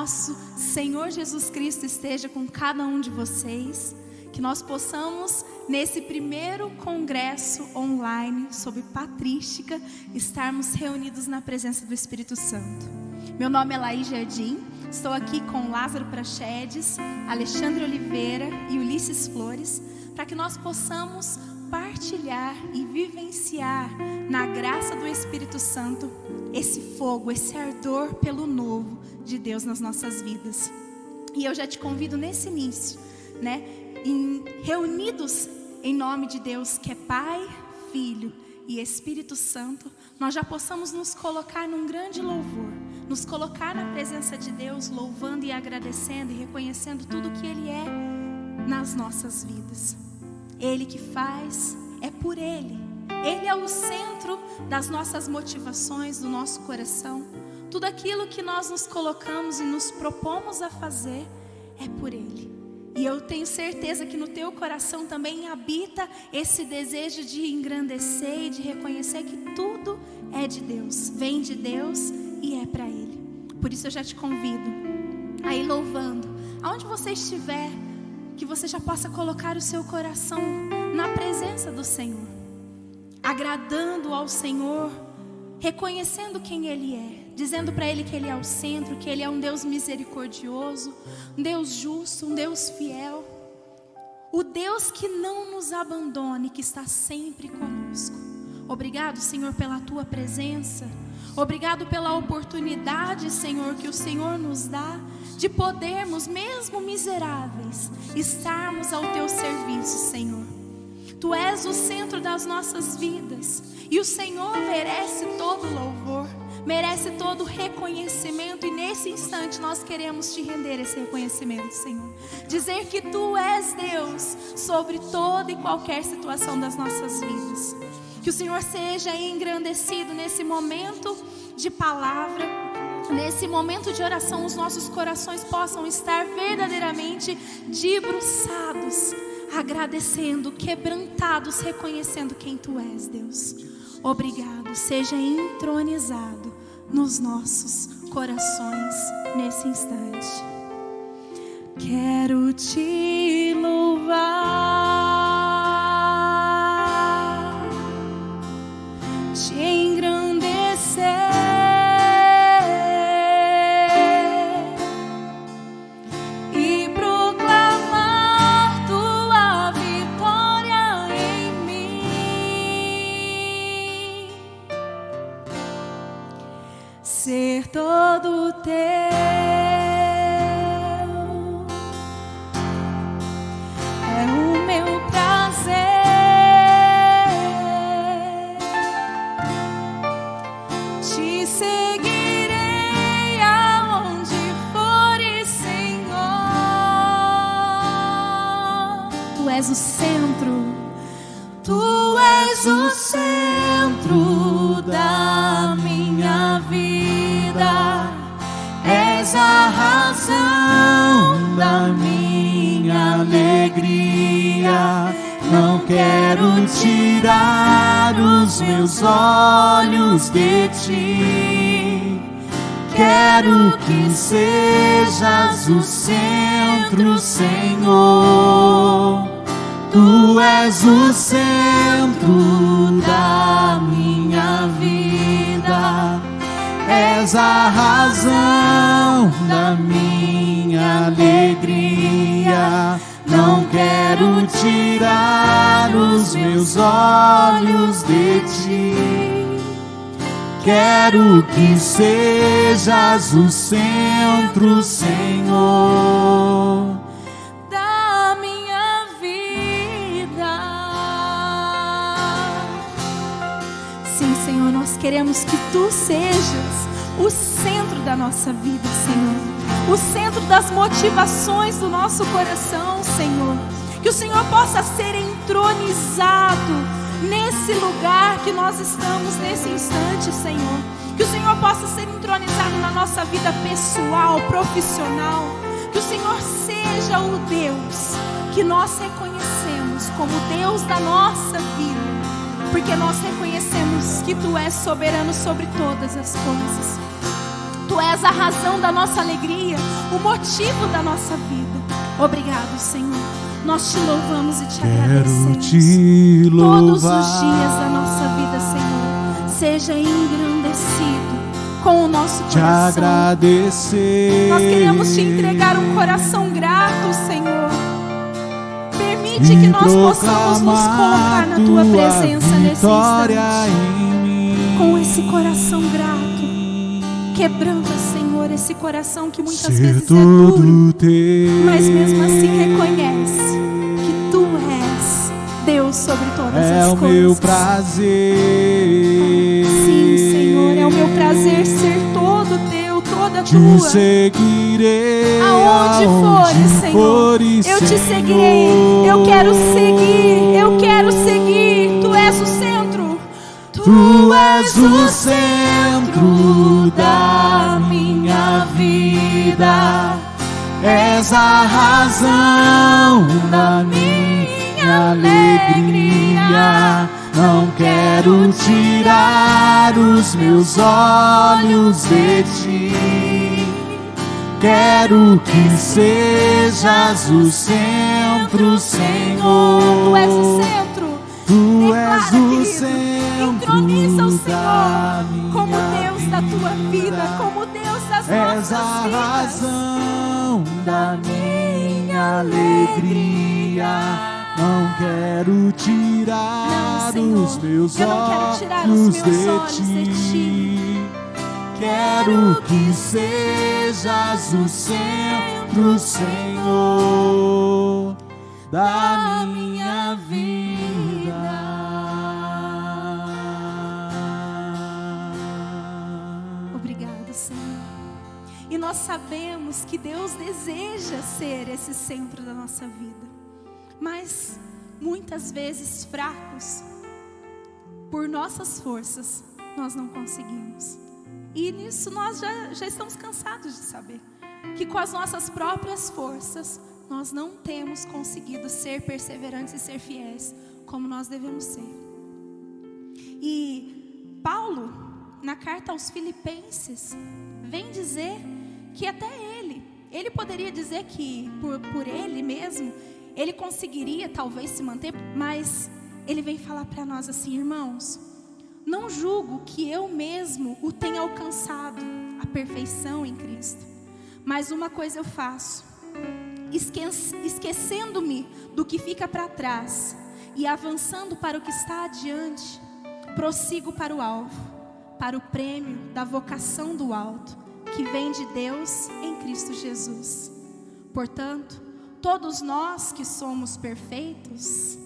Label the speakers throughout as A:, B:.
A: nosso Senhor Jesus Cristo esteja com cada um de vocês. Que nós possamos, nesse primeiro congresso online sobre patrística, estarmos reunidos na presença do Espírito Santo. Meu nome é Laís Jardim, estou aqui com Lázaro Prachedes, Alexandre Oliveira e Ulisses Flores, para que nós possamos partilhar e vivenciar na graça do Espírito Santo esse fogo, esse ardor pelo novo de Deus nas nossas vidas. E eu já te convido nesse início, reunidos em nome de Deus, que é Pai, Filho e Espírito Santo, nós já possamos nos colocar num grande louvor, nos colocar na presença de Deus, louvando e agradecendo e reconhecendo tudo que Ele é nas nossas vidas. Ele que faz, é por Ele. Ele é o centro das nossas motivações, do nosso coração. Tudo aquilo que nós nos colocamos e nos propomos a fazer é por Ele. E eu tenho certeza que no teu coração também habita esse desejo de engrandecer e de reconhecer que tudo é de Deus, vem de Deus e é para Ele. Por isso eu já te convido a ir louvando, aonde você estiver, que você já possa colocar o seu coração na presença do Senhor, agradando ao Senhor, reconhecendo quem Ele é, dizendo para Ele que Ele é o centro, que Ele é um Deus misericordioso, um Deus justo, um Deus fiel, o Deus que não nos abandone, que está sempre conosco. Obrigado, Senhor, pela Tua presença. Obrigado pela oportunidade, Senhor, que o Senhor nos dá de podermos, mesmo miseráveis, estarmos ao Teu serviço, Senhor. Tu és o centro das nossas vidas e o Senhor merece todo louvor, merece todo reconhecimento, e nesse instante nós queremos te render esse reconhecimento, Senhor. Dizer que Tu és Deus sobre toda e qualquer situação das nossas vidas. Que o Senhor seja engrandecido nesse momento de palavra, nesse momento de oração, os nossos corações possam estar verdadeiramente debruçados, agradecendo, quebrantados, reconhecendo quem Tu és, Deus. Obrigado, seja entronizado nos nossos corações nesse instante. Quero Te louvar, Te engrandecer e proclamar Tua vitória em mim, ser todo Teu, é o meu prazer. Te seguirei aonde fores, Senhor. Tu és o centro, Tu és o centro da minha vida, és a razão da minha alegria. Não quero tirar os meus olhos de Ti, quero que sejas o centro, Senhor. Tu és o centro da minha vida, és a razão da minha alegria. Não quero tirar os meus olhos de Ti, quero que sejas o centro, Senhor, da minha vida. Sim, Senhor, nós queremos que Tu sejas o centro da nossa vida, Senhor, o centro das motivações do nosso coração, Senhor. Que o Senhor possa ser entronizado nesse lugar que nós estamos nesse instante, Senhor. Que o Senhor possa ser entronizado na nossa vida pessoal, profissional. Que o Senhor seja o Deus que nós reconhecemos como Deus da nossa vida, porque nós reconhecemos que Tu és soberano sobre todas as coisas. Tu és a razão da nossa alegria, o motivo da nossa vida. Obrigado, Senhor. Nós te louvamos e te agradecemos. Todos os dias da nossa vida, Senhor, seja engrandecido com o nosso coração.
B: Te agradecer.
A: Nós queremos te entregar um coração grato, Senhor. Permite que nós possamos nos colocar na tua presença nesse instante, com esse coração grato. Quebranta, Senhor, esse coração que muitas vezes é duro, mas mesmo assim reconhece que tu és Deus sobre todas as coisas.
B: É o meu prazer.
A: Sim, Senhor, é o meu prazer ser todo teu, toda
B: te
A: tua.
B: Seguirei
A: aonde fores, Senhor, eu te seguirei. Eu quero seguir. Tu és o centro.
B: Tu és o centro da minha vida. És a razão da minha alegria. Não quero tirar os meus olhos de ti. Quero que sejas o centro, Senhor.
A: Tu és o centro.
B: Tu és o centro.
A: Entroniza o Senhor como Deus da tua vida, como Deus das
B: és
A: nossas
B: a
A: vidas.
B: Razão da minha alegria. Não quero tirar os meus olhos de ti. Quero que sejas o centro, Senhor, da minha vida.
A: Obrigado, Senhor. E nós sabemos que Deus deseja ser esse centro da nossa vida, mas muitas vezes fracos, por nossas forças, nós não conseguimos. E nisso nós já estamos cansados de saber que com as nossas próprias forças nós não temos conseguido ser perseverantes e ser fiéis como nós devemos ser. E Paulo, na carta aos Filipenses, vem dizer que até ele poderia dizer que por ele mesmo, ele conseguiria talvez se manter, mas ele vem falar para nós assim: irmãos, não julgo que eu mesmo o tenha alcançado a perfeição em Cristo, mas uma coisa eu faço, esquecendo-me do que fica para trás e avançando para o que está adiante, prossigo para o alvo, para o prêmio da vocação do alto, que vem de Deus em Cristo Jesus. Portanto, todos nós que somos perfeitos,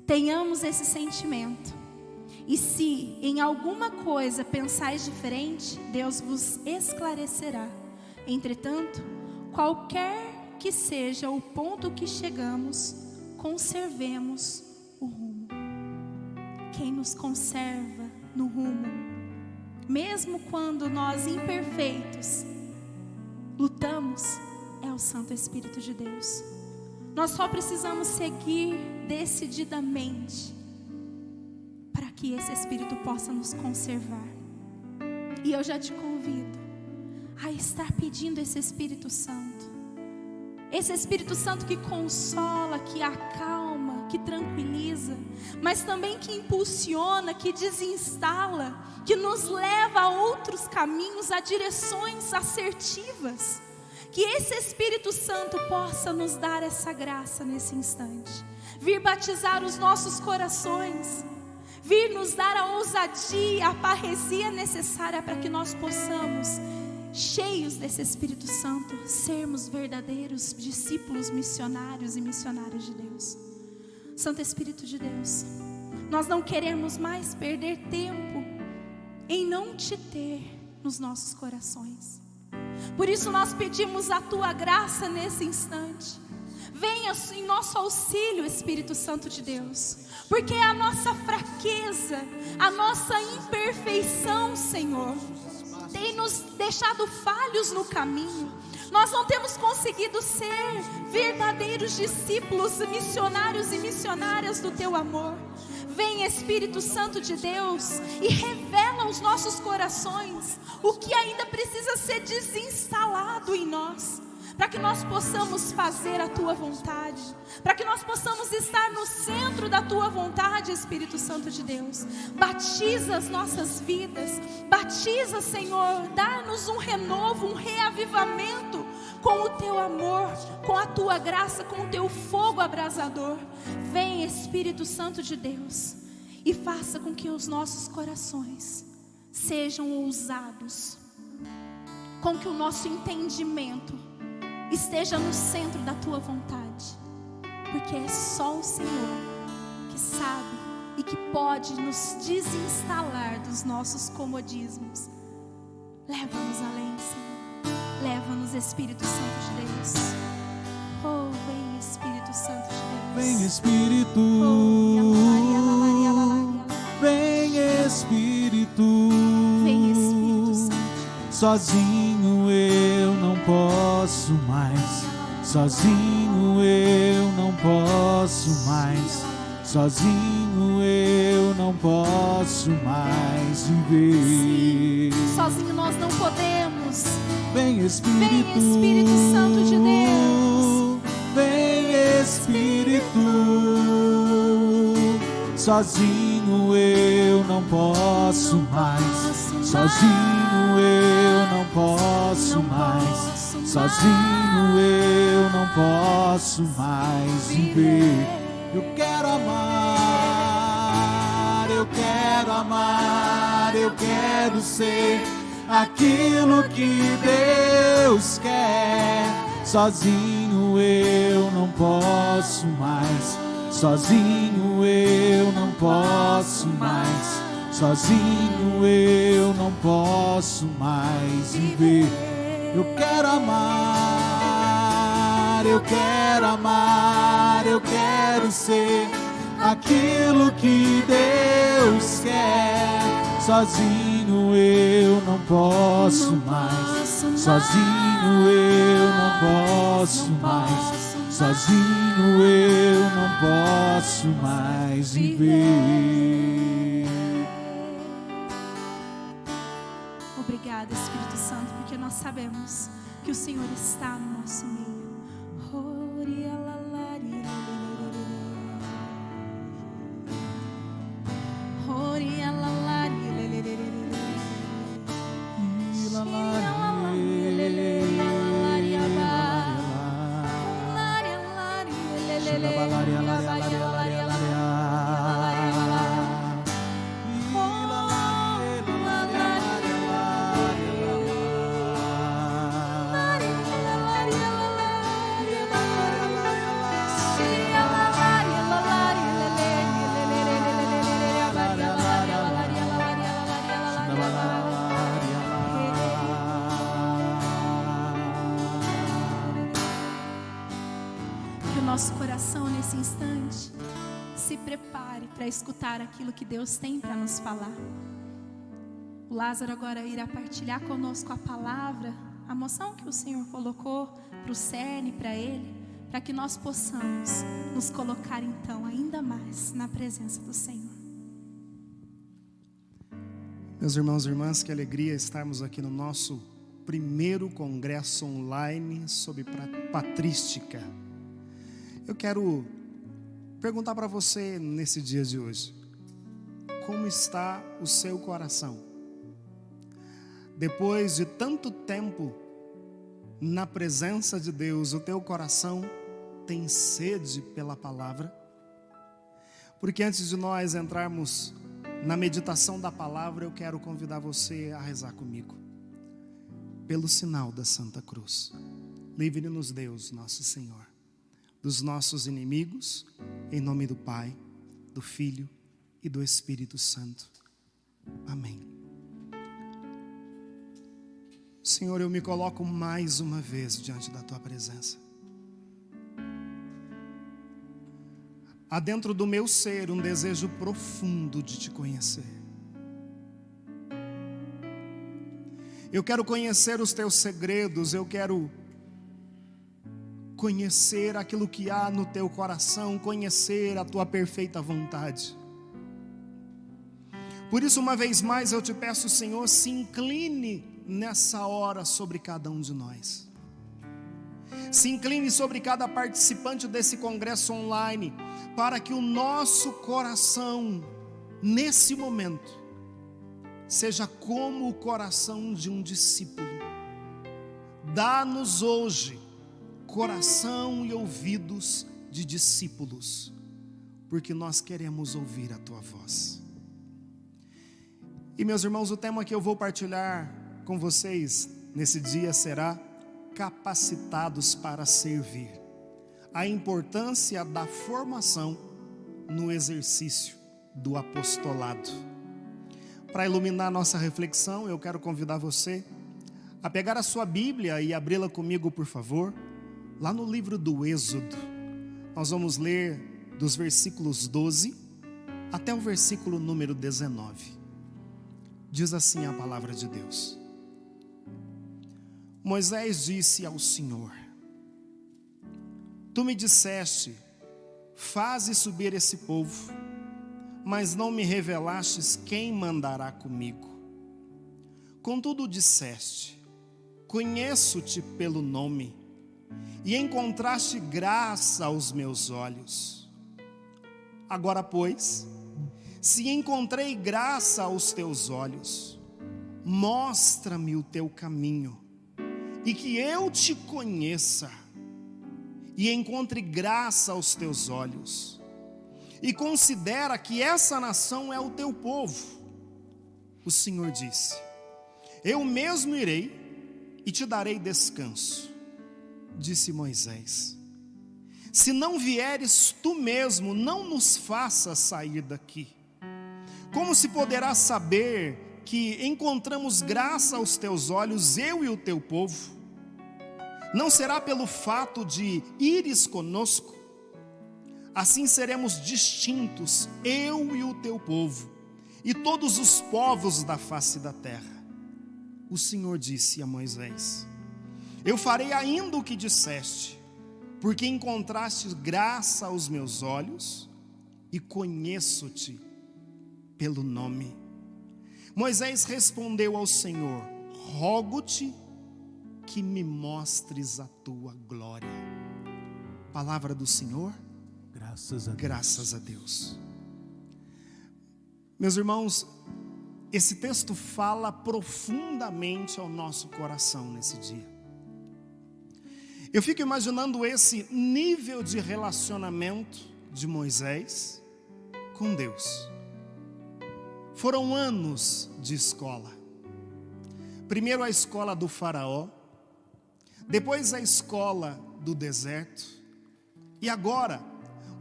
A: tenhamos esse sentimento. E se em alguma coisa pensais diferente, Deus vos esclarecerá. Entretanto, qualquer que seja o ponto que chegamos, conservemos o rumo. Quem nos conserva no rumo, mesmo quando nós imperfeitos lutamos, é o Santo Espírito de Deus. Nós só precisamos seguir decididamente para que esse Espírito possa nos conservar. E eu já te convido a estar pedindo esse Espírito Santo. Esse Espírito Santo que consola, que acalma, que tranquiliza, mas também que impulsiona, que desinstala, que nos leva a outros caminhos, a direções assertivas. Que esse Espírito Santo possa nos dar essa graça nesse instante. Vir batizar os nossos corações. Vir nos dar a ousadia, a parresia necessária para que nós possamos, cheios desse Espírito Santo, sermos verdadeiros discípulos missionários e missionárias de Deus. Santo Espírito de Deus, nós não queremos mais perder tempo em não te ter nos nossos corações. Por isso nós pedimos a tua graça nesse instante. Venha em nosso auxílio, Espírito Santo de Deus, porque é a nossa fraqueza, a nossa imperfeição, Senhor, tem nos deixado falhos no caminho. Nós não temos conseguido ser verdadeiros discípulos, missionários e missionárias do teu amor. Vem, Espírito Santo de Deus, e revela revela aos nossos corações o que ainda precisa ser desinstalado em nós, para que nós possamos fazer a Tua vontade, para que nós possamos estar no centro da Tua vontade, Espírito Santo de Deus. Batiza as nossas vidas, batiza, Senhor, dá-nos um renovo, um reavivamento com o Teu amor, com a Tua graça, com o Teu fogo abrasador. Vem, Espírito Santo de Deus, e faça com que os nossos corações sejam ousados, com que o nosso entendimento esteja no centro da Tua vontade, porque é só o Senhor que sabe e que pode nos desinstalar dos nossos comodismos. Leva-nos além, Senhor, leva-nos, Espírito Santo de Deus. Oh, vem, Espírito Santo de Deus.
B: Vem, Espírito. Vem, Espírito.
A: Vem, Espírito Santo.
B: Sozinho eu não posso mais. Sozinho eu não posso mais. Sozinho eu não posso mais viver.
A: Sim, sozinho nós não podemos.
B: Vem, Espírito.
A: Vem, Espírito Santo de Deus.
B: Vem, Espírito. Sozinho eu não posso mais. Sozinho eu não posso mais. Sozinho eu não posso mais viver. Eu quero amar, eu quero amar, eu quero ser aquilo que Deus quer. Sozinho eu não posso mais. Sozinho eu não posso mais. Sozinho eu não posso mais viver. Eu quero amar, eu quero amar, eu quero ser aquilo que Deus quer. Sozinho eu não posso mais. Sozinho eu não posso mais. Sozinho eu não posso mais viver.
A: Obrigada, Espírito Santo, porque nós sabemos que o Senhor está no nosso meio. Nosso coração nesse instante se prepare para escutar aquilo que Deus tem para nos falar. O Lázaro agora irá partilhar conosco a palavra, a moção que o Senhor colocou para o cerne, para ele, para que nós possamos nos colocar então ainda mais na presença do Senhor.
C: Meus irmãos e irmãs, que alegria estarmos aqui no nosso primeiro congresso online sobre patrística. Eu quero perguntar para você nesse dia de hoje: como está o seu coração? Depois de tanto tempo na presença de Deus, o teu coração tem sede pela palavra? Porque antes de nós entrarmos na meditação da palavra, eu quero convidar você a rezar comigo. Pelo sinal da Santa Cruz, livre-nos Deus, nosso Senhor, dos nossos inimigos, em nome do Pai, do Filho e do Espírito Santo. Amém. Senhor, eu me coloco mais uma vez diante da Tua presença. Há dentro do meu ser um desejo profundo de Te conhecer. Eu quero conhecer os Teus segredos, eu quero conhecer aquilo que há no teu coração, conhecer a tua perfeita vontade. Por isso, uma vez mais, eu te peço, Senhor, se incline nessa hora sobre cada um de nós. Se incline sobre cada participante desse congresso online, para que o nosso coração, nesse momento, seja como o coração de um discípulo. Dá-nos hoje coração e ouvidos de discípulos, porque nós queremos ouvir a tua voz. E meus irmãos, o tema que eu vou partilhar com vocês nesse dia será capacitados para servir. A importância da formação no exercício do apostolado. Para iluminar nossa reflexão, eu quero convidar você a pegar a sua Bíblia e abri-la comigo, por favor, lá no livro do Êxodo. Nós vamos ler dos versículos 12 até o versículo número 19. Diz assim a palavra de Deus: Moisés disse ao Senhor: Tu me disseste, faze subir esse povo, mas não me revelastes quem mandará comigo. Contudo disseste, conheço-te pelo nome, e encontraste graça aos meus olhos. Agora, pois, se encontrei graça aos teus olhos, mostra-me o teu caminho, e que eu te conheça, e encontre graça aos teus olhos, e considera que essa nação é o teu povo. O Senhor disse: Eu mesmo irei e te darei descanso. Disse Moisés: Se não vieres tu mesmo, não nos faças sair daqui. Como se poderá saber que encontramos graça aos teus olhos, eu e o teu povo? Não será pelo fato de ires conosco? Assim seremos distintos, eu e o teu povo, e todos os povos da face da terra. O Senhor disse a Moisés: Eu farei ainda o que disseste, porque encontraste graça aos meus olhos, e conheço-te pelo nome. Moisés respondeu ao Senhor: Rogo-te que me mostres a tua glória. Palavra do Senhor.
B: Graças a Deus.
C: Graças a Deus. Meus irmãos, esse texto fala profundamente ao nosso coração nesse dia. Eu fico imaginando esse nível de relacionamento de Moisés com Deus. Foram anos de escola. Primeiro a escola do faraó, depois a escola do deserto, e agora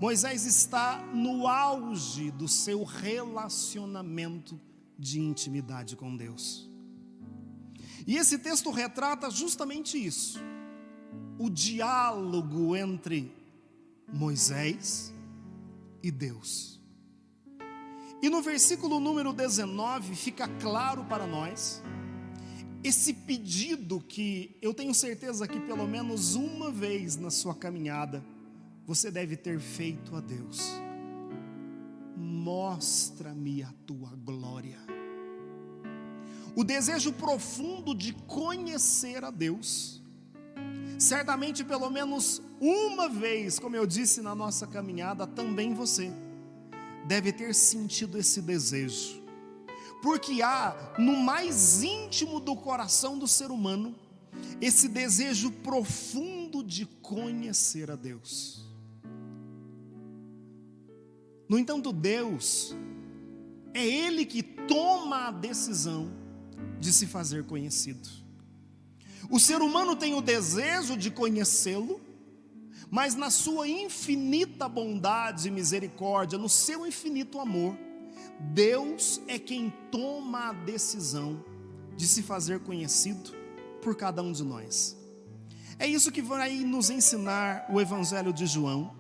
C: Moisés está no auge do seu relacionamento de intimidade com Deus. E esse texto retrata justamente isso, o diálogo entre Moisés e Deus. E no versículo número 19 fica claro para nós esse pedido que eu tenho certeza que pelo menos uma vez na sua caminhada você deve ter feito a Deus: mostra-me a tua glória. O desejo profundo de conhecer a Deus. Certamente pelo menos uma vez, como eu disse na nossa caminhada, também você deve ter sentido esse desejo, porque há no mais íntimo do coração do ser humano esse desejo profundo de conhecer a Deus. No entanto, Deus é Ele que toma a decisão de se fazer conhecido. O ser humano tem o desejo de conhecê-lo, mas na sua infinita bondade e misericórdia, no seu infinito amor, Deus é quem toma a decisão de se fazer conhecido por cada um de nós. É isso que vai nos ensinar o Evangelho de João,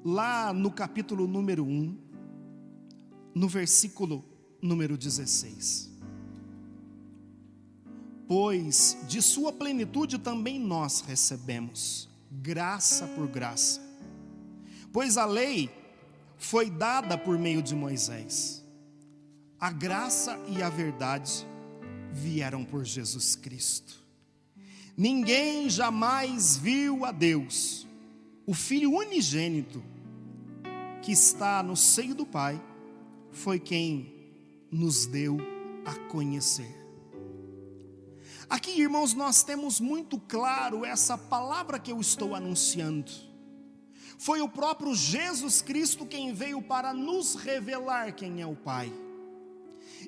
C: lá no capítulo número 1, no versículo número 16. Pois de sua plenitude também nós recebemos, graça por graça. Pois a lei foi dada por meio de Moisés, A graça e a verdade vieram por Jesus Cristo. Ninguém jamais viu a Deus. O Filho unigênito que está no seio do Pai foi quem nos deu a conhecer. Aqui, irmãos, nós temos muito claro essa palavra que eu estou anunciando. Foi o próprio Jesus Cristo quem veio para nos revelar quem é o Pai.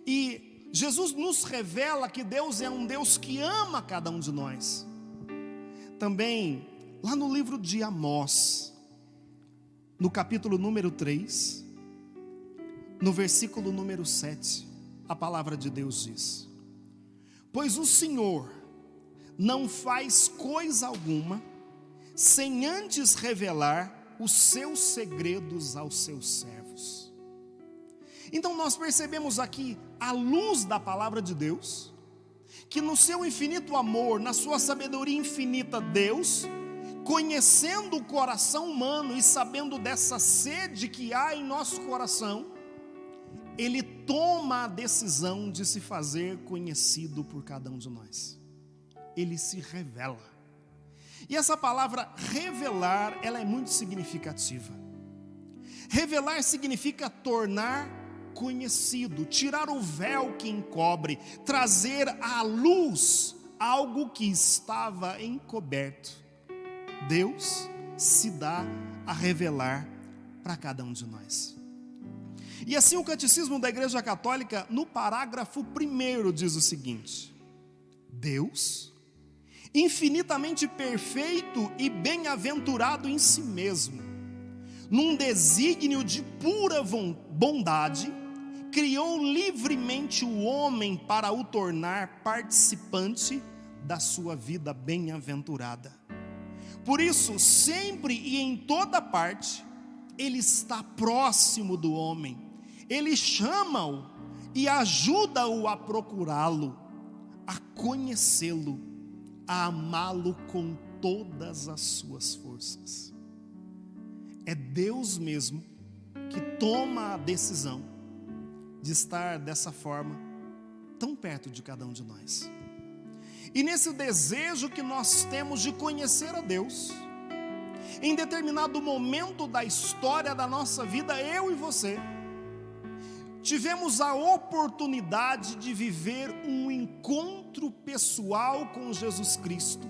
C: E Jesus nos revela que Deus é um Deus que ama cada um de nós. Também, lá no livro de Amós, no capítulo número 3, no versículo número 7, a palavra de Deus diz: pois o Senhor não faz coisa alguma sem antes revelar os seus segredos aos seus servos. Então nós percebemos aqui, à luz da palavra de Deus, que no seu infinito amor, na sua sabedoria infinita, Deus, conhecendo o coração humano e sabendo dessa sede que há em nosso coração, Ele toma a decisão de se fazer conhecido por cada um de nós. Ele se revela. E essa palavra revelar, ela é muito significativa. Revelar significa tornar conhecido, tirar o véu que encobre, trazer à luz algo que estava encoberto. Deus se dá a revelar para cada um de nós. E assim o Catecismo da Igreja Católica, no parágrafo 1, diz o seguinte: Deus, infinitamente perfeito e bem-aventurado em si mesmo, num desígnio de pura bondade, criou livremente o homem para o tornar participante da sua vida bem-aventurada. Por isso, sempre e em toda parte, Ele está próximo do homem. Ele chama-o e ajuda-o a procurá-lo, a conhecê-lo, a amá-lo com todas as suas forças. É Deus mesmo que toma a decisão de estar dessa forma, tão perto de cada um de nós. E nesse desejo que nós temos de conhecer a Deus, em determinado momento da história da nossa vida, eu e você tivemos a oportunidade de viver um encontro pessoal com Jesus Cristo,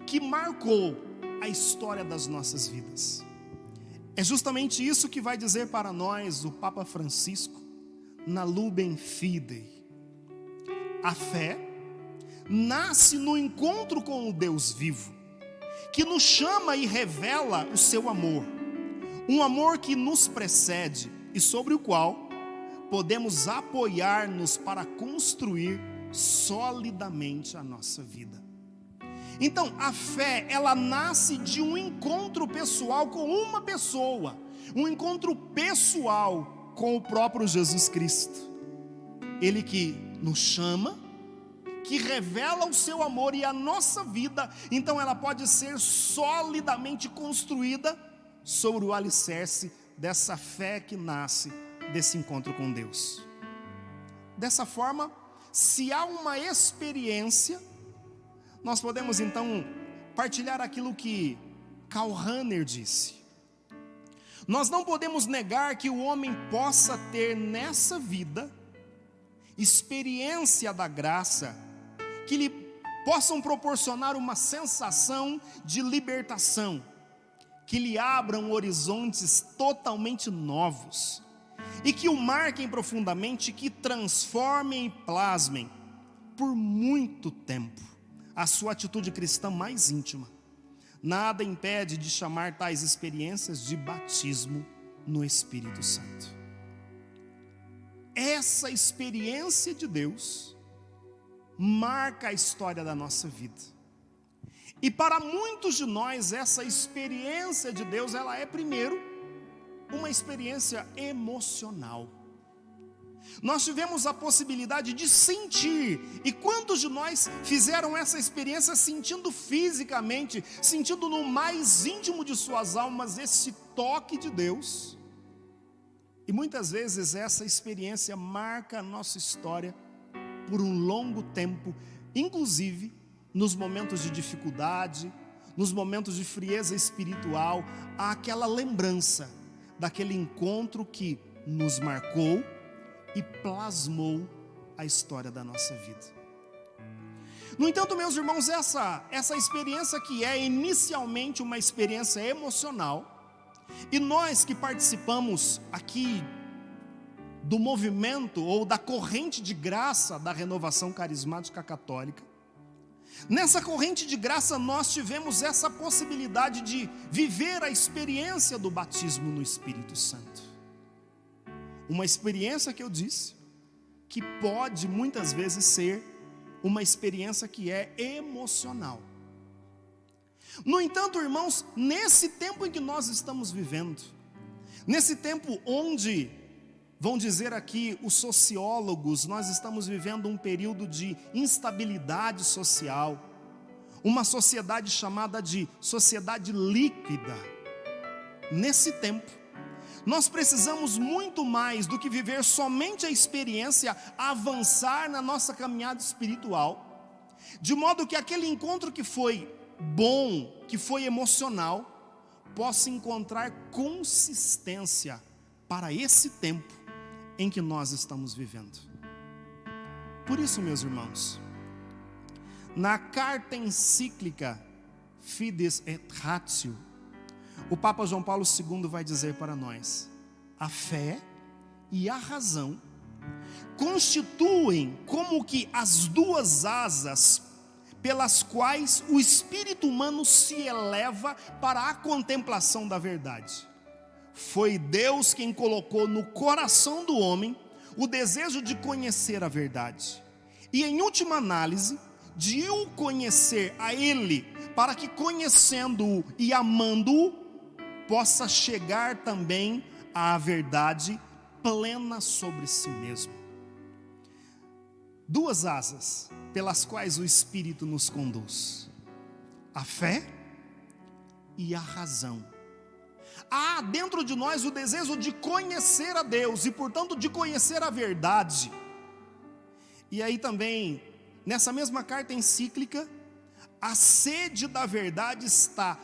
C: que marcou a história das nossas vidas. É justamente isso que vai dizer para nós o Papa Francisco, na Lumen Fidei. A fé nasce no encontro com o Deus vivo, que nos chama e revela o seu amor, um amor que nos precede e sobre o qual podemos apoiar-nos para construir solidamente a nossa vida. Então, a fé, ela nasce de um encontro pessoal com uma pessoa, um encontro pessoal com o próprio Jesus Cristo. Ele que nos chama, que revela o seu amor e a nossa vida, então ela pode ser solidamente construída sobre o alicerce dessa fé que nasce desse encontro com Deus. Dessa forma, se há uma experiência, nós podemos então partilhar aquilo que Karl Rahner disse: nós não podemos negar que o homem possa ter nessa vida experiência da graça que lhe possam proporcionar uma sensação de libertação, que lhe abram horizontes totalmente novos e que o marquem profundamente, que transformem e plasmem por muito tempo a sua atitude cristã mais íntima. Nada impede de chamar tais experiências de batismo no Espírito Santo. Essa experiência de Deus marca a história da nossa vida. E para muitos de nós, essa experiência de Deus, ela é primeiro uma experiência emocional. Nós tivemos a possibilidade de sentir, e quantos de nós fizeram essa experiência sentindo fisicamente, sentindo no mais íntimo de suas almas esse toque de Deus? E E muitas vezes essa experiência marca a nossa história por um longo tempo, inclusive nos momentos de dificuldade, nos momentos de frieza espiritual, há aquela lembrança daquele encontro que nos marcou e plasmou a história da nossa vida. No entanto, meus irmãos, essa experiência que é inicialmente uma experiência emocional, e nós que participamos aqui do movimento ou da corrente de graça da Renovação Carismática Católica, nessa corrente de graça nós tivemos essa possibilidade de viver a experiência do batismo no Espírito Santo. Uma experiência que eu disse, que pode muitas vezes ser uma experiência que é emocional. No entanto, irmãos, nesse tempo em que nós estamos vivendo, nesse tempo onde, vão dizer aqui os sociólogos, nós estamos vivendo um período de instabilidade social, uma sociedade chamada de sociedade líquida. Nesse tempo, nós precisamos muito mais do que viver somente a experiência, avançar na nossa caminhada espiritual, de modo que aquele encontro que foi bom, que foi emocional, possa encontrar consistência para esse tempo em que nós estamos vivendo. Por isso, meus irmãos, na carta encíclica Fides et Ratio, o Papa João Paulo II vai dizer para nós: a fé e a razão constituem como que as duas asas pelas quais o espírito humano se eleva para a contemplação da verdade. Foi Deus quem colocou no coração do homem o desejo de conhecer a verdade, e em última análise, de o conhecer a Ele, para que conhecendo-o e amando-o, possa chegar também à verdade plena sobre si mesmo. Duas asas pelas quais o Espírito nos conduz: a fé e a razão. Há dentro de nós o desejo de conhecer a Deus e, portanto, de conhecer a verdade. E aí também, nessa mesma carta encíclica, a sede da verdade está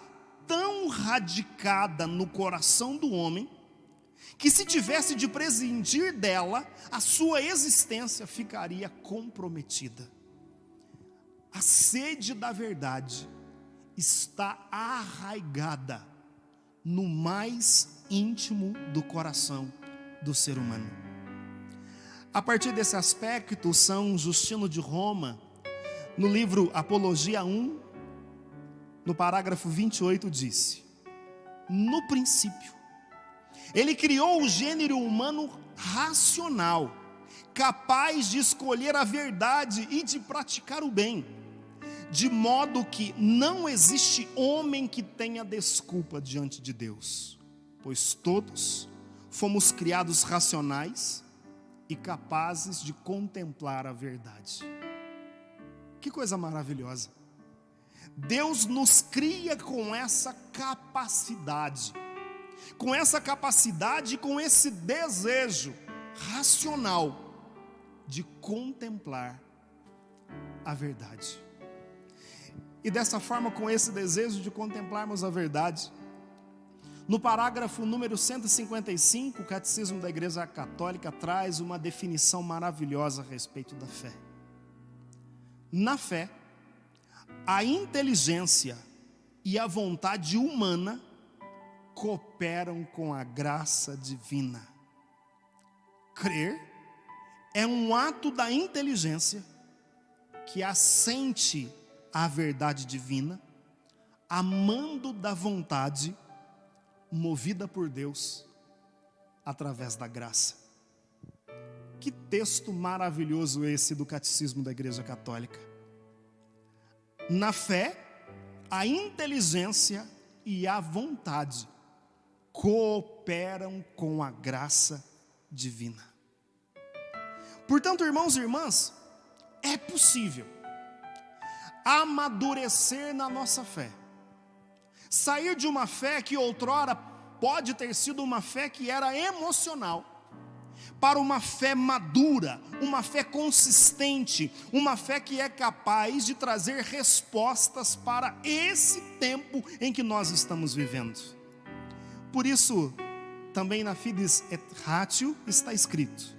C: tão radicada no coração do homem, que se tivesse de prescindir dela, a sua existência ficaria comprometida. A sede da verdade está arraigada no mais íntimo do coração do ser humano. A partir desse aspecto, São Justino de Roma, no livro Apologia 1, no parágrafo 28, disse: no princípio, Ele criou o gênero humano racional, capaz de escolher a verdade e de praticar o bem, de modo que não existe homem que tenha desculpa diante de Deus, pois todos fomos criados racionais e capazes de contemplar a verdade. Que coisa maravilhosa! Deus nos cria com essa capacidade, com esse desejo racional de contemplar a verdade. E dessa forma, com esse desejo de contemplarmos a verdade, no parágrafo número 155, o Catecismo da Igreja Católica traz uma definição maravilhosa a respeito da fé. Na fé, a inteligência e a vontade humana cooperam com a graça divina. Crer é um ato da inteligência que assente à verdade divina, amando da vontade movida por Deus através da graça. Que texto maravilhoso esse do Catecismo da Igreja Católica. Na fé, a inteligência e a vontade cooperam com a graça divina. Portanto, irmãos e irmãs, é possível amadurecer na nossa fé, sair de uma fé que outrora pode ter sido uma fé que era emocional, para uma fé madura, uma fé consistente, uma fé que é capaz de trazer respostas para esse tempo em que nós estamos vivendo. Por isso, também na Fides et Ratio está escrito: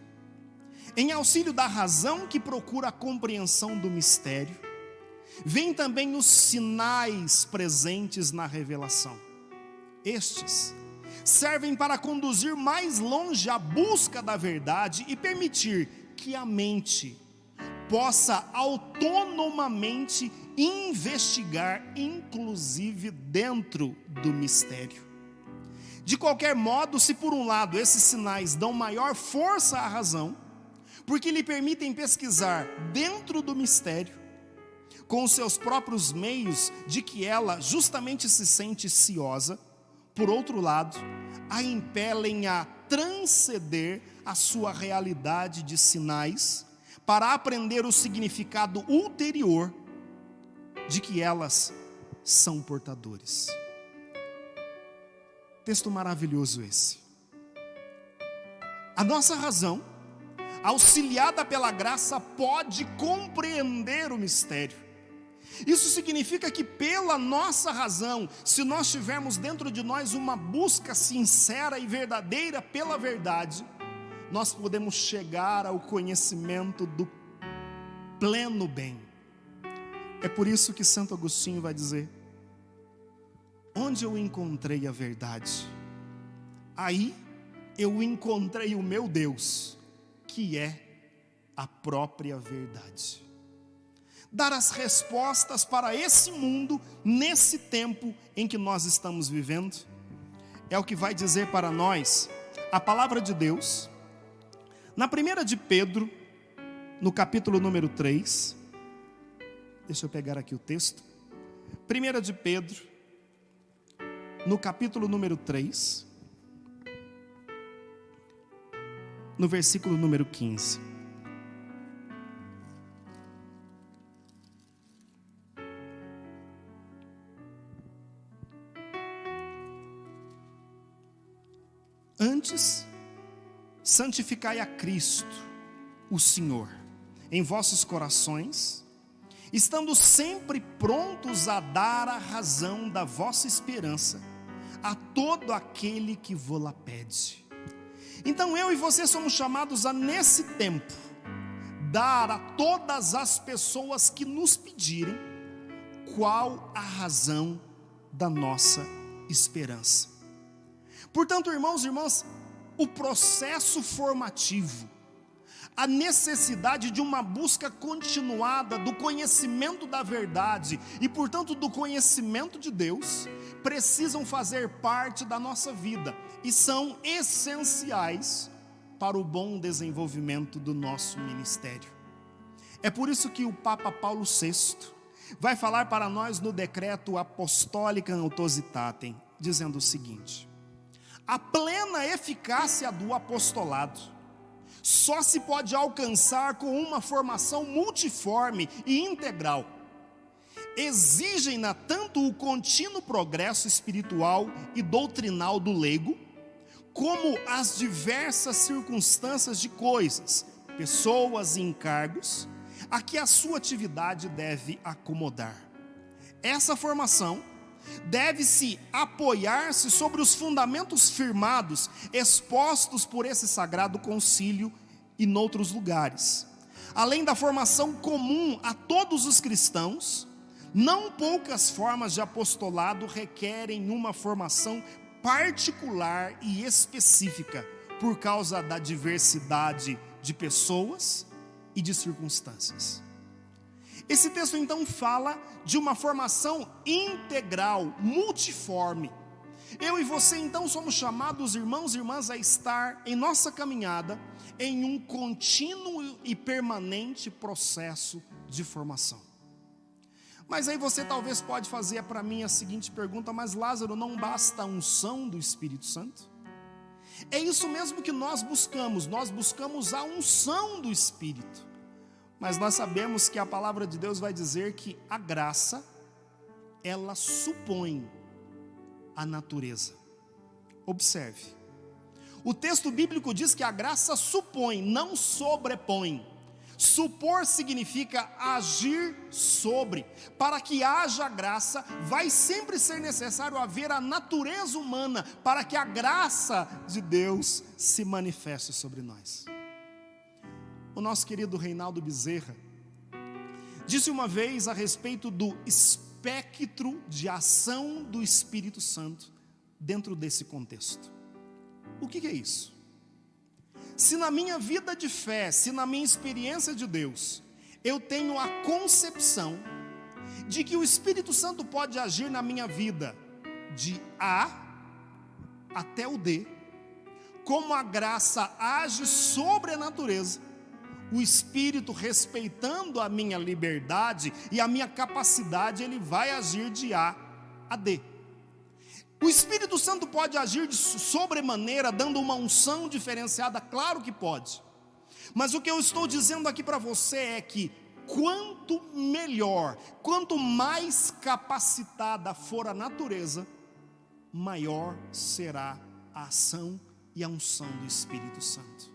C: em auxílio da razão que procura a compreensão do mistério, vêm também os sinais presentes na revelação. Estes servem para conduzir mais longe a busca da verdade e permitir que a mente possa autonomamente investigar, inclusive dentro do mistério. De qualquer modo, se por um lado esses sinais dão maior força à razão, porque lhe permitem pesquisar dentro do mistério, com os seus próprios meios, de que ela justamente se sente ciosa, por outro lado, a impelem a transcender a sua realidade de sinais, para aprender o significado ulterior de que elas são portadores. Texto maravilhoso esse. A nossa razão, auxiliada pela graça, pode compreender o mistério. Isso significa que pela nossa razão, se nós tivermos dentro de nós uma busca sincera e verdadeira pela verdade, nós podemos chegar ao conhecimento do pleno bem. É por isso que Santo Agostinho vai dizer: onde eu encontrei a verdade, aí eu encontrei o meu Deus, que é a própria verdade. Dar as respostas para esse mundo, nesse tempo em que nós estamos vivendo, é o que vai dizer para nós a palavra de Deus, na 1 de Pedro, no capítulo número 3, deixa eu pegar aqui o texto, 1 de Pedro, no capítulo número 3, no versículo número 15. Antes, santificai a Cristo, o Senhor, em vossos corações, estando sempre prontos a dar a razão da vossa esperança a todo aquele que vô-la pede. Então eu e você somos chamados a, nesse tempo, dar a todas as pessoas que nos pedirem qual a razão da nossa esperança. Portanto, irmãos e irmãs, o processo formativo, a necessidade de uma busca continuada do conhecimento da verdade e, portanto, do conhecimento de Deus, precisam fazer parte da nossa vida e são essenciais para o bom desenvolvimento do nosso ministério. É por isso que o Papa Paulo VI vai falar para nós no decreto Apostolicam Autositatem, dizendo o seguinte: a plena eficácia do apostolado só se pode alcançar com uma formação multiforme e integral. Exigem-na tanto o contínuo progresso espiritual e doutrinal do leigo, como as diversas circunstâncias de coisas, pessoas e encargos, a que a sua atividade deve acomodar. Essa formação deve-se apoiar-se sobre os fundamentos firmados, expostos por esse sagrado concílio e noutros lugares. Além da formação comum a todos os cristãos, não poucas formas de apostolado requerem uma formação particular e específica, por causa da diversidade de pessoas e de circunstâncias. Esse texto então fala de uma formação integral, multiforme. Eu e você então somos chamados, irmãos e irmãs, a estar em nossa caminhada em um contínuo e permanente processo de formação. Mas aí você talvez pode fazer para mim a seguinte pergunta: mas Lázaro, não basta a unção do Espírito Santo? É isso mesmo que nós buscamos a unção do Espírito. Mas nós sabemos que a palavra de Deus vai dizer que a graça, ela supõe a natureza. Observe, O texto bíblico diz que a graça supõe, não sobrepõe. Supor significa agir sobre. Para que haja graça, vai sempre ser necessário haver a natureza humana, para que a graça de Deus se manifeste sobre nós. O nosso querido Reinaldo Bezerra disse uma vez a respeito do espectro de ação do Espírito Santo dentro desse contexto. O que é isso? Se na minha vida de fé, se na minha experiência de Deus, eu tenho a concepção de que o Espírito Santo pode agir na minha vida de A até o D, como a graça age sobre a natureza, o Espírito, respeitando a minha liberdade e a minha capacidade, ele vai agir de A a D. O Espírito Santo pode agir de sobremaneira, dando uma unção diferenciada? Claro que pode. Mas o que eu estou dizendo aqui para você é que quanto melhor, quanto mais capacitada for a natureza, maior será a ação e a unção do Espírito Santo.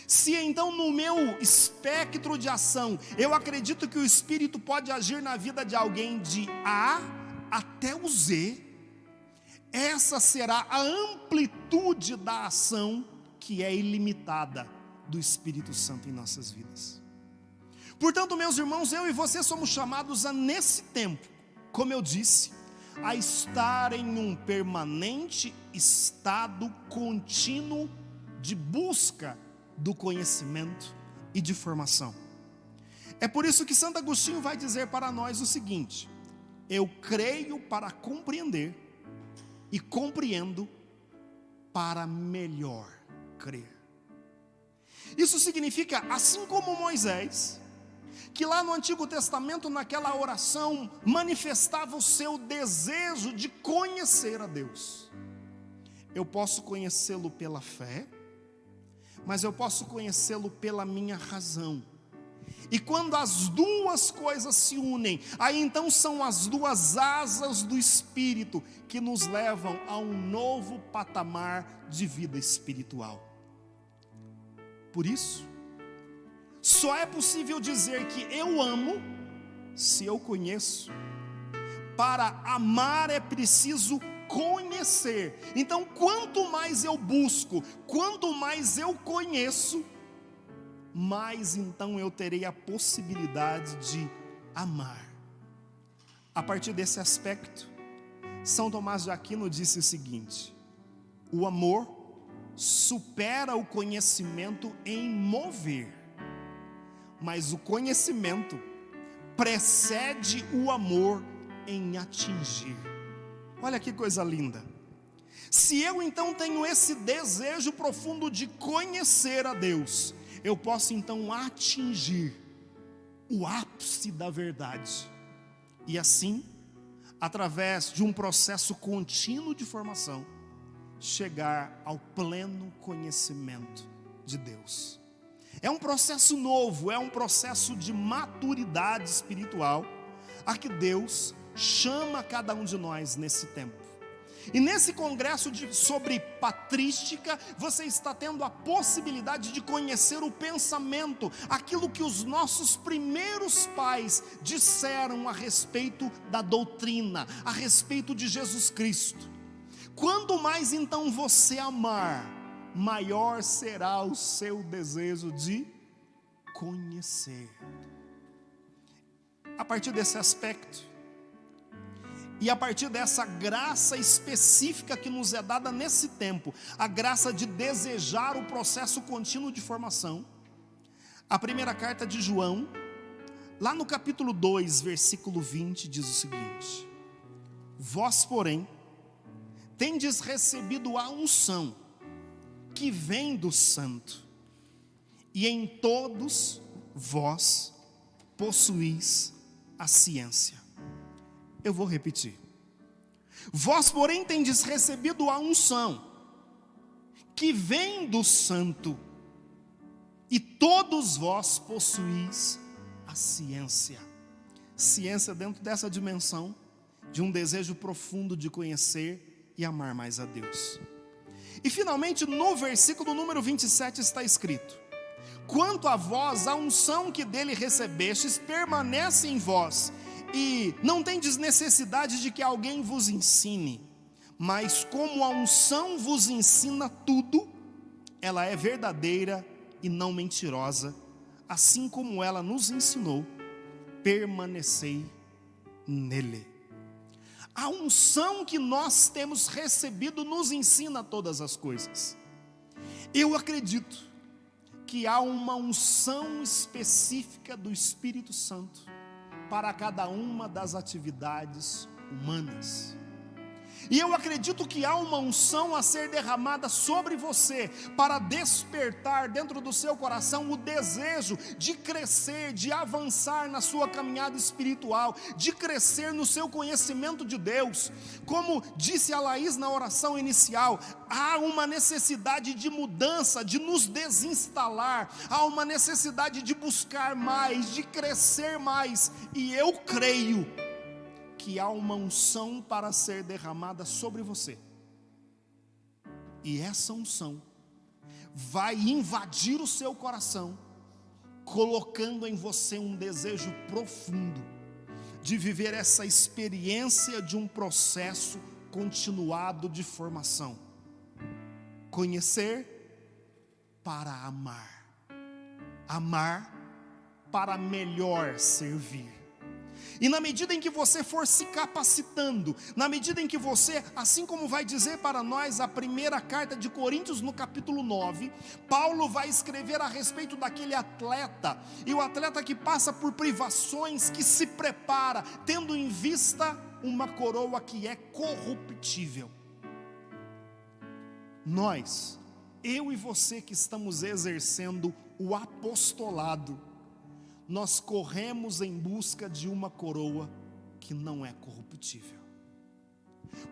C: Se então no meu espectro de ação, eu acredito que o Espírito pode agir na vida de alguém de A até o Z, essa será a amplitude da ação que é ilimitada do Espírito Santo em nossas vidas. Portanto, meus irmãos, eu e você somos chamados a, nesse tempo, como eu disse, a estar em um permanente estado contínuo de busca do conhecimento e de formação. É por isso que Santo Agostinho vai dizer para nós o seguinte: eu creio para compreender e compreendo para melhor crer. Isso significa, assim como Moisés, que lá no Antigo Testamento, naquela oração, manifestava o seu desejo de conhecer a Deus. Eu posso conhecê-lo pela fé, mas eu posso conhecê-lo pela minha razão. E quando as duas coisas se unem, aí então são as duas asas do Espírito que nos levam a um novo patamar de vida espiritual. Por isso, só é possível dizer que eu amo se eu conheço. Para amar é preciso conhecer. Então, quanto mais eu busco, quanto mais eu conheço, mais então eu terei a possibilidade de amar. A partir desse aspecto, São Tomás de Aquino disse o seguinte: o amor supera o conhecimento em mover, mas o conhecimento precede o amor em atingir. Olha que coisa linda. Se eu então tenho esse desejo profundo de conhecer a Deus, eu posso então atingir o ápice da verdade. E assim, através de um processo contínuo de formação, chegar ao pleno conhecimento de Deus. É um processo novo, é um processo de maturidade espiritual, a que Deus chama cada um de nós nesse tempo. E nesse congresso sobre patrística, você está tendo a possibilidade de conhecer o pensamento, aquilo que os nossos primeiros pais disseram a respeito da doutrina, a respeito de Jesus Cristo. Quanto mais então você amar, maior será o seu desejo de conhecer. A partir desse aspecto, e a partir dessa graça específica que nos é dada nesse tempo, a graça de desejar o processo contínuo de formação, a primeira carta de João, lá no capítulo 2, versículo 20, diz o seguinte: vós, porém, tendes recebido a unção que vem do Santo, e em todos vós possuís a ciência. Eu vou repetir. Vós, porém, tendes recebido a unção que vem do Santo, e todos vós possuís a ciência. Ciência dentro dessa dimensão de um desejo profundo de conhecer e amar mais a Deus. E finalmente no versículo número 27 está escrito: quanto a vós, a unção que dele recebestes permanece em vós, e não tendes necessidade de que alguém vos ensine, mas como a unção vos ensina tudo, ela é verdadeira e não mentirosa, assim como ela nos ensinou, permanecei nele. A unção que nós temos recebido nos ensina todas as coisas. Eu acredito que há uma unção específica do Espírito Santo para cada uma das atividades humanas. E eu acredito que há uma unção a ser derramada sobre você, para despertar dentro do seu coração o desejo de crescer, de avançar na sua caminhada espiritual, de crescer no seu conhecimento de Deus. Como disse a Laís na oração inicial, há uma necessidade de mudança, de nos desinstalar, há uma necessidade de buscar mais, de crescer mais, e eu creio que há uma unção para ser derramada sobre você, e essa unção vai invadir o seu coração, colocando em você um desejo profundo de viver essa experiência de um processo continuado de formação. Conhecer para amar, amar para melhor servir. E na medida em que você for se capacitando, na medida em que você, assim como vai dizer para nós a primeira carta de Coríntios no capítulo 9, Paulo vai escrever a respeito daquele atleta, e o atleta que passa por privações, que se prepara, tendo em vista uma coroa que é corruptível. Nós, eu e você que estamos exercendo o apostolado, nós corremos em busca de uma coroa que não é corruptível.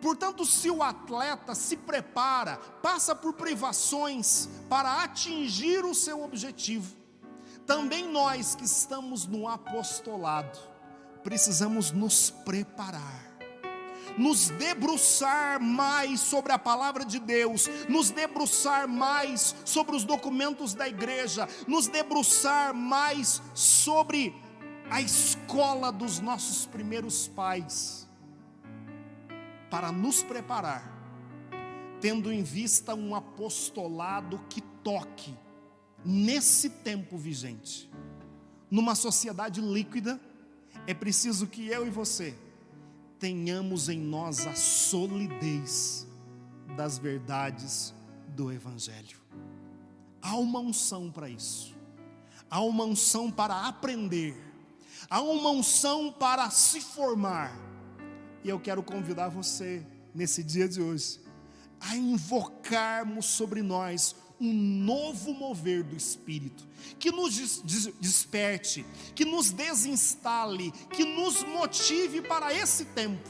C: Portanto, se o atleta se prepara, passa por privações para atingir o seu objetivo, também nós que estamos no apostolado, precisamos nos preparar, nos debruçar mais sobre a palavra de Deus, nos debruçar mais sobre os documentos da igreja, nos debruçar mais sobre a escola dos nossos primeiros pais, para nos preparar, tendo em vista um apostolado que toque nesse tempo vigente. Numa sociedade líquida, é preciso que eu e você tenhamos em nós a solidez das verdades do Evangelho. Há uma unção para isso, há uma unção para aprender, há uma unção para se formar, e eu quero convidar você, nesse dia de hoje, a invocarmos sobre nós um novo mover do Espírito, que nos desperte, que nos desinstale, que nos motive para esse tempo.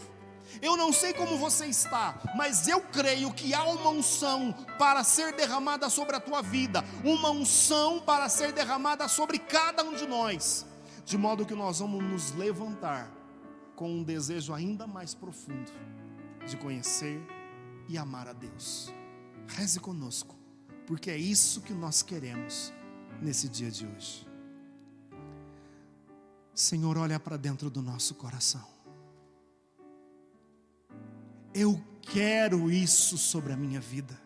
C: Eu não sei como você está, mas eu creio que há uma unção para ser derramada sobre a tua vida, uma unção para ser derramada sobre cada um de nós, de modo que nós vamos nos levantar com um desejo ainda mais profundo de conhecer e amar a Deus. Reze conosco, porque é isso que nós queremos nesse dia de hoje. Senhor, olha para dentro do nosso coração. Eu quero isso sobre a minha vida.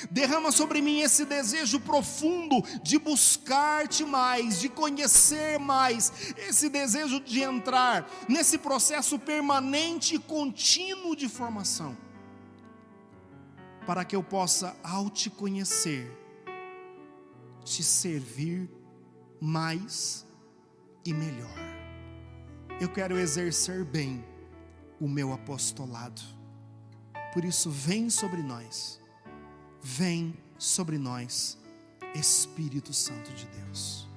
C: Derrama sobre mim esse desejo profundo de buscar-te mais, de conhecer mais, esse desejo de entrar nesse processo permanente e contínuo de formação, para que eu possa, ao te conhecer, te servir mais e melhor. Eu quero exercer bem o meu apostolado. Por isso, vem sobre nós, Espírito Santo de Deus.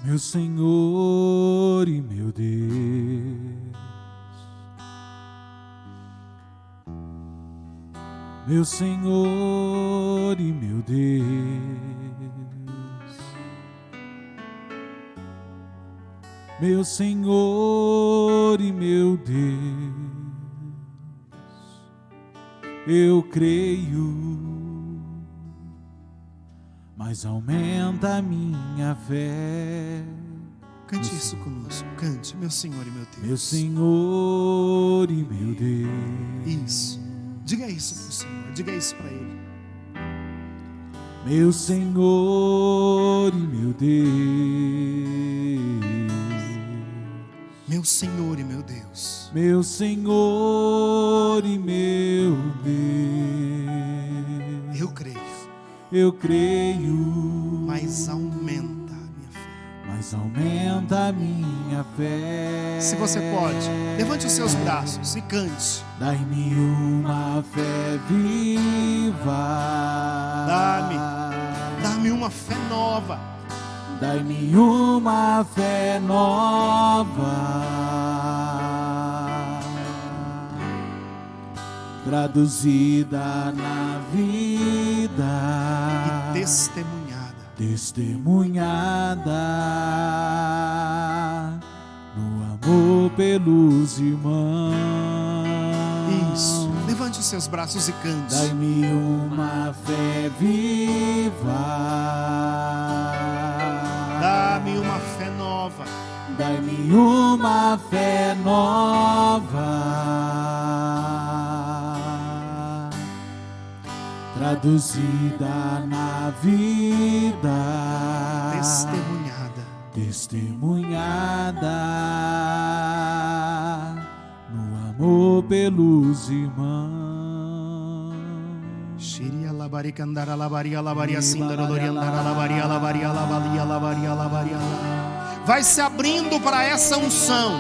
B: Meu Senhor e meu Deus, meu Senhor e meu Deus, meu Senhor e meu Deus, eu creio, mas aumenta a minha fé.
C: Cante isso conosco, cante, meu Senhor e meu Deus.
B: Meu Senhor e meu Deus.
C: Isso, diga isso para o Senhor, diga isso para Ele.
B: Meu Senhor e meu Deus.
C: Meu Senhor e meu Deus.
B: Meu Senhor e meu Deus.
C: Eu creio.
B: Eu creio.
C: Mas aumenta a minha fé.
B: Mas aumenta a minha fé.
C: Se você pode, levante os seus braços e cante.
B: Dai-me uma fé viva.
C: Dá-me uma fé nova.
B: Dai-me uma fé nova, traduzida na vida
C: e
B: testemunhada no amor pelos irmãos.
C: Isso, levante os seus braços e cante.
B: Dai-me uma fé viva.
C: Dá-me uma fé nova.
B: Dai-me uma fé nova, traduzida na vida testemunhada no amor pelos irmãos.
C: Vai se abrindo para essa unção.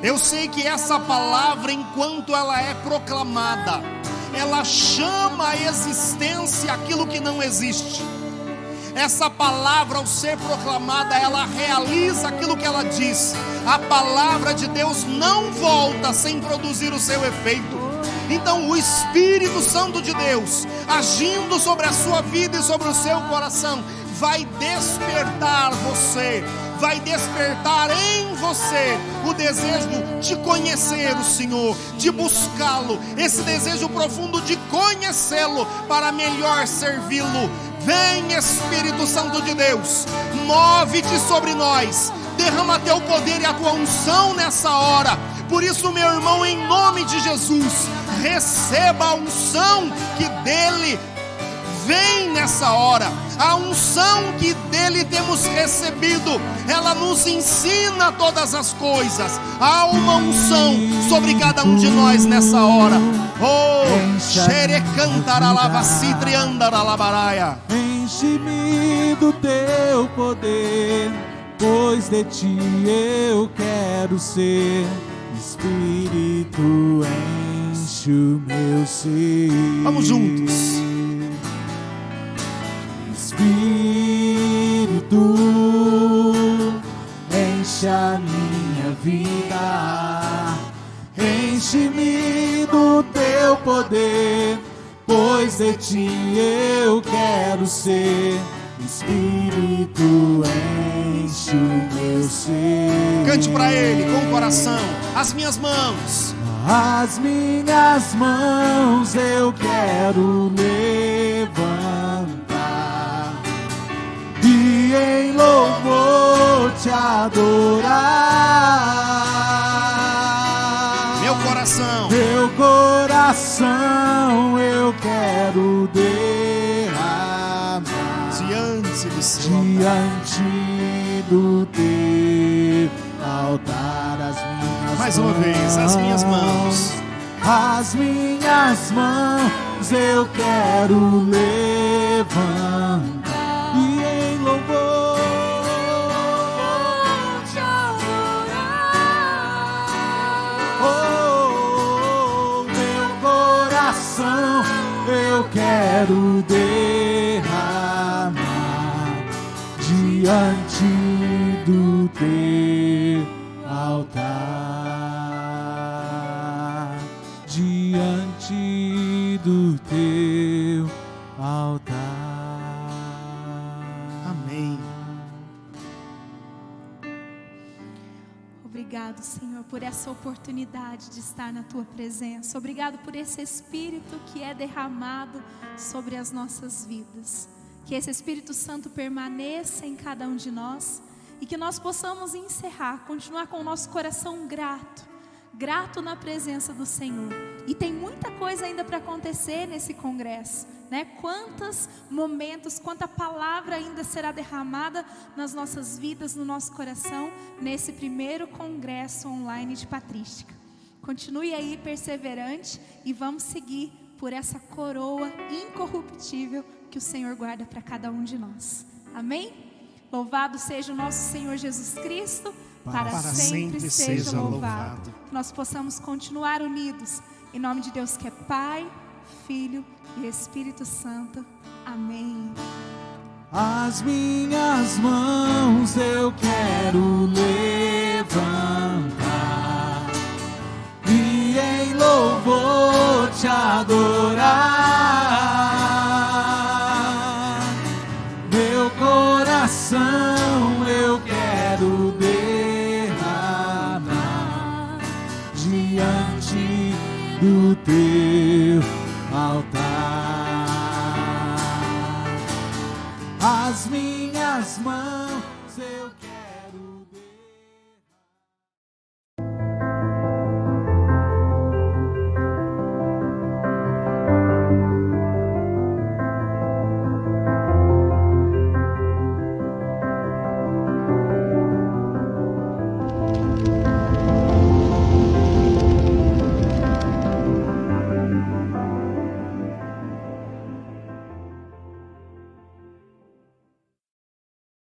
C: Eu sei que essa palavra, enquanto ela é proclamada, ela chama à existência aquilo que não existe. Essa palavra, ao ser proclamada, ela realiza aquilo que ela diz. A palavra de Deus não volta sem produzir o seu efeito. Então o Espírito Santo de Deus, agindo sobre a sua vida e sobre o seu coração, vai despertar você, vai despertar em você o desejo de conhecer o Senhor, de buscá-lo, esse desejo profundo de conhecê-lo para melhor servi-lo. Vem, Espírito Santo de Deus, move-te sobre nós, derrama teu poder e a tua unção nessa hora. Por isso, meu irmão, em nome de Jesus, receba a unção que dele vem nessa hora. A unção que dele temos recebido, ela nos ensina todas as coisas. Há uma unção sobre cada um de nós nessa hora. Oh, xerecantaralavacitriandaralabaraia.
B: Enche-me do teu poder, pois de ti eu quero ser. Espírito, enche o meu ser.
C: Vamos juntos.
B: Espírito, enche a minha vida, enche-me do teu poder, pois de ti eu quero ser. Espírito, enche o meu ser.
C: Cante para ele com o coração. As minhas mãos,
B: as minhas mãos eu quero levantar e em louvor te adorar.
C: meu coração
B: eu quero derramar diante do teu altar. As minhas
C: mais uma vez, as minhas mãos,
B: as minhas mãos eu quero levantar e em louvor te adorar. Oh, meu coração eu quero derramar diante do teu altar, diante do teu altar.
C: Amém.
A: Obrigado, Senhor, por essa oportunidade de estar na Tua presença. Obrigado por esse Espírito que é derramado sobre as nossas vidas. Que esse Espírito Santo permaneça em cada um de nós e que nós possamos encerrar, continuar com o nosso coração grato na presença do Senhor. E tem muita coisa ainda para acontecer nesse congresso, né? Quantos momentos, quanta palavra ainda será derramada nas nossas vidas, no nosso coração, nesse primeiro congresso online de patrística. Continue aí perseverante e vamos seguir por essa coroa incorruptível que o Senhor guarda para cada um de nós. Amém? Louvado seja o nosso Senhor Jesus Cristo, para sempre seja louvado. Que nós possamos continuar unidos, em nome de Deus que é Pai, Filho e Espírito Santo. Amém.
B: As minhas mãos eu quero ler